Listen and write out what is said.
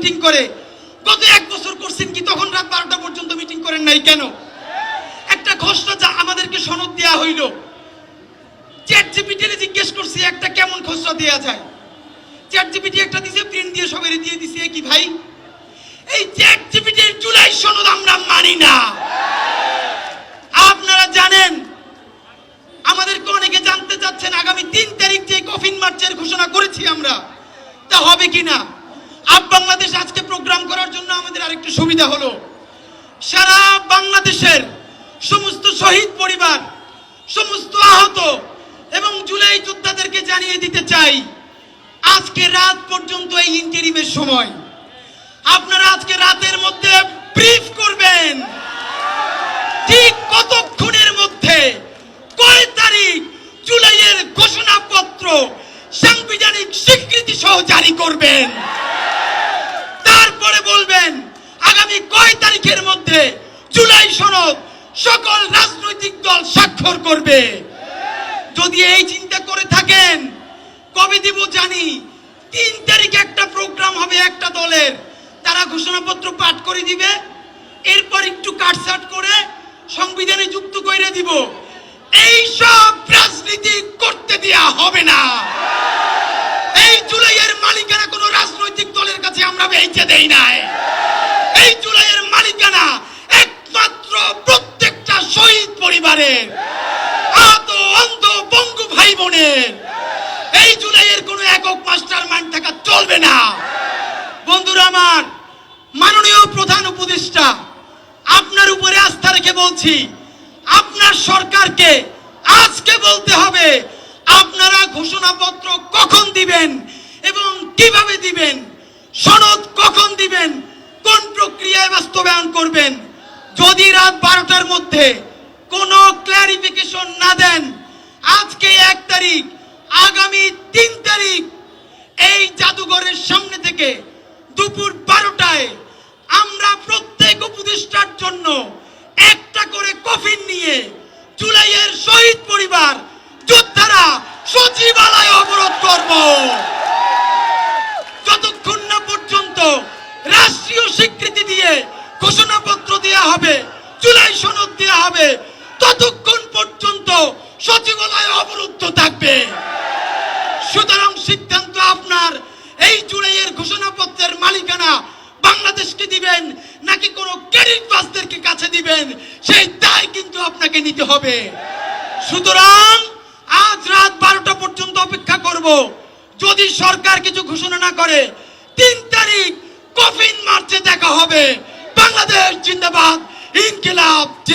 Meeting করে। গত 1 বছর করছেন কি? তখন রাত 12টা পর্যন্ত মিটিং করেন নাই কেন? একটা খসড়া যা আমাদেরকে সনদ দেয়া হইল, চ্যাট জিপিটির জিজ্ঞেস করছি একটা কেমন খসড়া দেয়া যায়। চ্যাট জিপিটি একটা দিছে, প্রিন্ট দিয়ে সবাই দিয়ে দিছে। কি ভাই, এই চ্যাট জিপিটির জুলাই সনদ আমরা মানি না। আপনারা জানেন, আমাদেরকে অনেকে জানতে চাচ্ছেন আগামী 3 তারিখ যে কফিন মার্চের ঘোষণা করেছি আমরা, তা হবে কিনা। আপ বাংলাদেশ আজকে প্রোগ্রাম করার জন্য আমাদের আরেকটু সুবিধা হলো, সারা বাংলাদেশের সমস্ত শহীদ পরিবার, সমস্ত আহত এবং জুলাই যোদ্ধাদেরকে জানিয়ে দিতে চাই, আজকে রাত পর্যন্ত এই ইন্টারিমের সময়। আপনারা আজকে রাতের মধ্যে ব্রিফ করবেন ঠিক কতক্ষণের মধ্যে কয় তারিখ জুলাইয়ের ঘোষণাপত্র সাংবিধানিক স্বীকৃতি সহ জারি করবেন। তারপরে বলবেন আগামী কয় তারিখের মধ্যে জুলাই সনদ সকল রাজনৈতিক দল স্বাক্ষর করবে। যদি এই চিন্তা করে থাকেন, কবে দিব জানি। 3 তারিখে একটা প্রোগ্রাম হবে একটা দলের, তারা ঘোষণাপত্র পাঠ করে দিবে, এরপর একটু কাটছাট করে সংবিধানে যুক্ত করে দিব। এই সব রাজনীতি করতে দেয়া হবে না। এই জুলাইয়ের মালিকানা কোনো রাজনৈতিক দলের কাছে আমরা বেচে দেই নাই। এই জুলাইয়ের মালিকানা একমাত্র প্রত্যেকটা শহীদ পরিবারের, আহত অন্ধ পঙ্গু ভাই বোনের। এই জুলাইয়ের কোনো একক মাস্টার মাইন্ড থাকা চলবে না। বন্ধুরা আমার, মাননীয় প্রধান উপদেষ্টা, আপনার উপরে আস্থা রেখে বলছি, আপনার সরকারকে আজকে বলতে হবে আপনারা ঘোষণাপত্র কখন দিবেন এবং কিভাবে দিবেন, সনদ কখন দিবেন, কোন প্রক্রিয়ায় বাস্তবায়ন করবেন। যদি রাত 12টার মধ্যে কোনো ক্ল্যারিফিকেশন না দেন, আজকে 1 তারিখ, আগামী 3 তারিখ এই জাদুঘরের সামনে থেকে দুপুর 12টায় আমরা প্রত্যেক উপদেষ্টার জন্য একটা করে কফিন নিয়ে জুলাইয়ের শহীদ পরিবার, যোদ্ধারা সচিবালয় অবরোধ করব। যতক্ষণ না পর্যন্ত রাষ্ট্রীয় স্বীকৃতি দিয়ে ঘোষণাপত্র দেয়া হবে, জুলাই সনদ দেয়া হবে, ততক্ষণ পর্যন্ত সচিবালয় অবরুদ্ধ থাকবে। সুতরাং সিদ্ধান্ত আপনার। এই জুলাইয়ের ঘোষণাপত্রের মালিকানা বাংলাদেশকে দিবেন নাকি কোনো ক্রেডিট বাসদেরকে কাছে দিবেন, সেই দায় কিন্তু আপনাকে নিতে হবে। সুতরাং আজ রাত 12টা পর্যন্ত অপেক্ষা করব। যদি সরকার কিছু ঘোষণা না করে, 3 তারিখ কফিন মার্চে দেখা হবে। বাংলাদেশ জিন্দাবাদ, ইনকিলাব।